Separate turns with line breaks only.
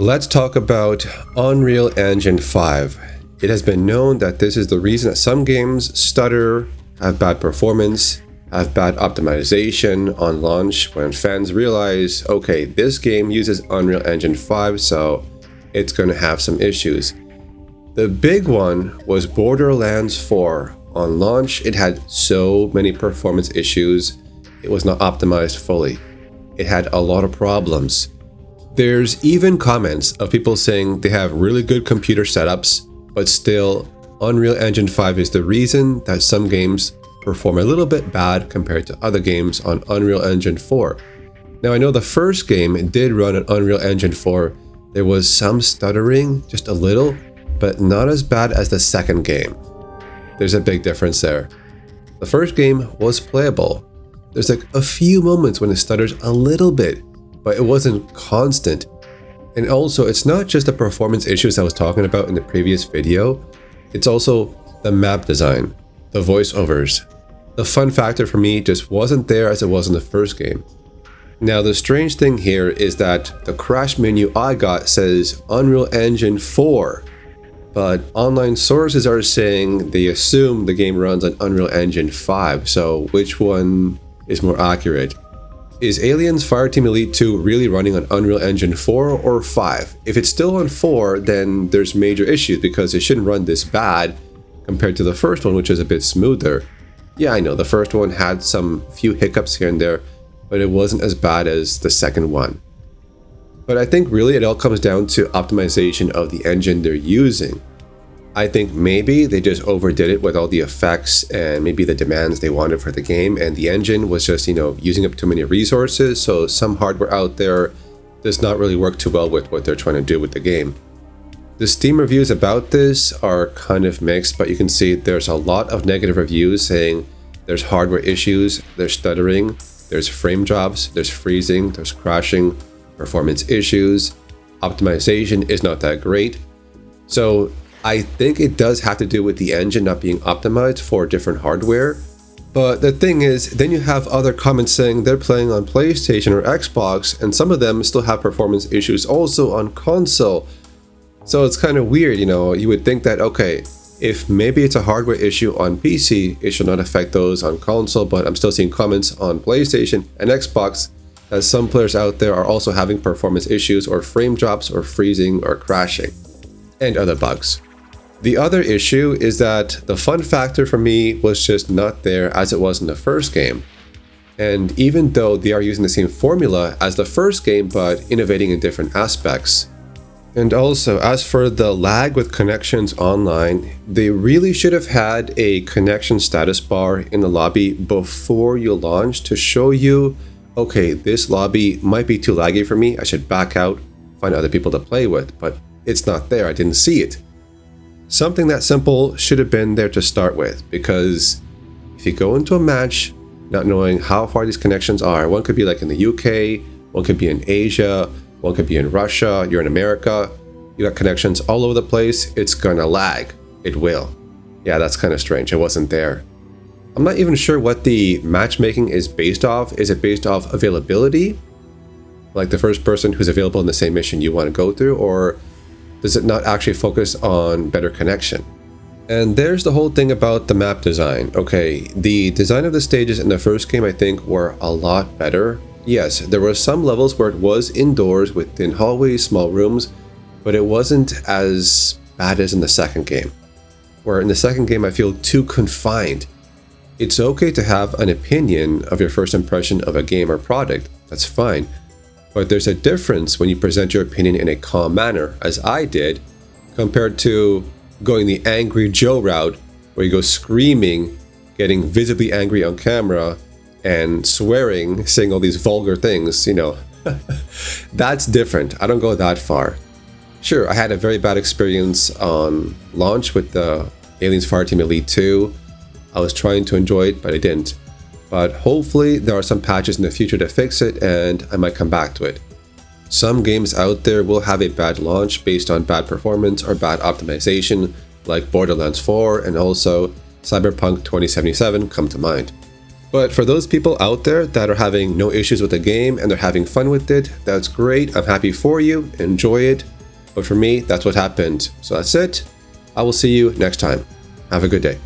Let's talk about Unreal Engine 5. It has been known that this is the reason that some games stutter, have bad performance, have bad optimization on launch when fans realize, okay, this game uses Unreal Engine 5, so it's going to have some issues. The big one was Borderlands 4. On launch, it had so many performance issues. It was not optimized fully. It had a lot of problems. There's even comments of people saying they have really good computer setups, but still, Unreal Engine 5 is the reason that some games perform a little bit bad compared to other games on Unreal Engine 4. Now, I know the first game did run on Unreal Engine 4. There was some stuttering, just a little, but not as bad as the second game. There's a big difference there. The first game was playable. There's like a few moments when it stutters a little bit, but it wasn't constant. And also, it's not just the performance issues I was talking about in the previous video, it's also the map design, the voiceovers. The fun factor for me just wasn't there as it was in the first game. Now, the strange thing here is that the crash menu I got says Unreal Engine 4, but online sources are saying they assume the game runs on Unreal Engine 5, so which one is more accurate? Is Aliens Fireteam Elite 2 really running on Unreal Engine 4 or 5? If it's still on 4, then there's major issues because it shouldn't run this bad compared to the first one, which is a bit smoother. Yeah, I know the first one had some few hiccups here and there, but it wasn't as bad as the second one. But I think really it all comes down to optimization of the engine they're using. I think maybe they just overdid it with all the effects and maybe the demands they wanted for the game, and the engine was just, using up too many resources, so some hardware out there does not really work too well with what they're trying to do with the game. The Steam reviews about this are kind of mixed, but you can see there's a lot of negative reviews saying there's hardware issues, there's stuttering, there's frame drops, there's freezing, there's crashing, performance issues, optimization is not that great. So I think it does have to do with the engine not being optimized for different hardware. But the thing is, then you have other comments saying they're playing on PlayStation or Xbox, and some of them still have performance issues also on console. So it's kind of weird, you would think that, okay, if maybe it's a hardware issue on PC, it should not affect those on console, but I'm still seeing comments on PlayStation and Xbox that some players out there are also having performance issues or frame drops or freezing or crashing and other bugs. The other issue is that the fun factor for me was just not there as it was in the first game. And even though they are using the same formula as the first game, but innovating in different aspects. And also, as for the lag with connections online, they really should have had a connection status bar in the lobby before you launch to show you, okay, this lobby might be too laggy for me, I should back out, find other people to play with, but it's not there, I didn't see it. Something that simple should have been there to start with, because if you go into a match not knowing how far these connections are, one could be like in the UK, one could be in Asia, one could be in Russia, you're in America, you got connections all over the place, it's gonna lag. It will. Yeah, that's kind of strange, it wasn't there. I'm not even sure what the matchmaking is based off. Is it based off availability? Like the first person who's available in the same mission you want to go through, or does it not actually focus on better connection? And there's the whole thing about the map design. Okay, the design of the stages in the first game I think were a lot better. Yes, there were some levels where it was indoors with thin hallways, small rooms, but it wasn't as bad as in the second game. Where in the second game I feel too confined. It's okay to have an opinion of your first impression of a game or product, that's fine. But there's a difference when you present your opinion in a calm manner, as I did, compared to going the Angry Joe route, where you go screaming, getting visibly angry on camera, and swearing, saying all these vulgar things, That's different. I don't go that far. Sure, I had a very bad experience on launch with the Aliens Fireteam Elite 2. I was trying to enjoy it, but I didn't. But hopefully there are some patches in the future to fix it, and I might come back to it. Some games out there will have a bad launch based on bad performance or bad optimization, like Borderlands 4 and also Cyberpunk 2077 come to mind. But for those people out there that are having no issues with the game and they're having fun with it, that's great. I'm happy for you. Enjoy it. But for me, that's what happened. So that's it. I will see you next time. Have a good day.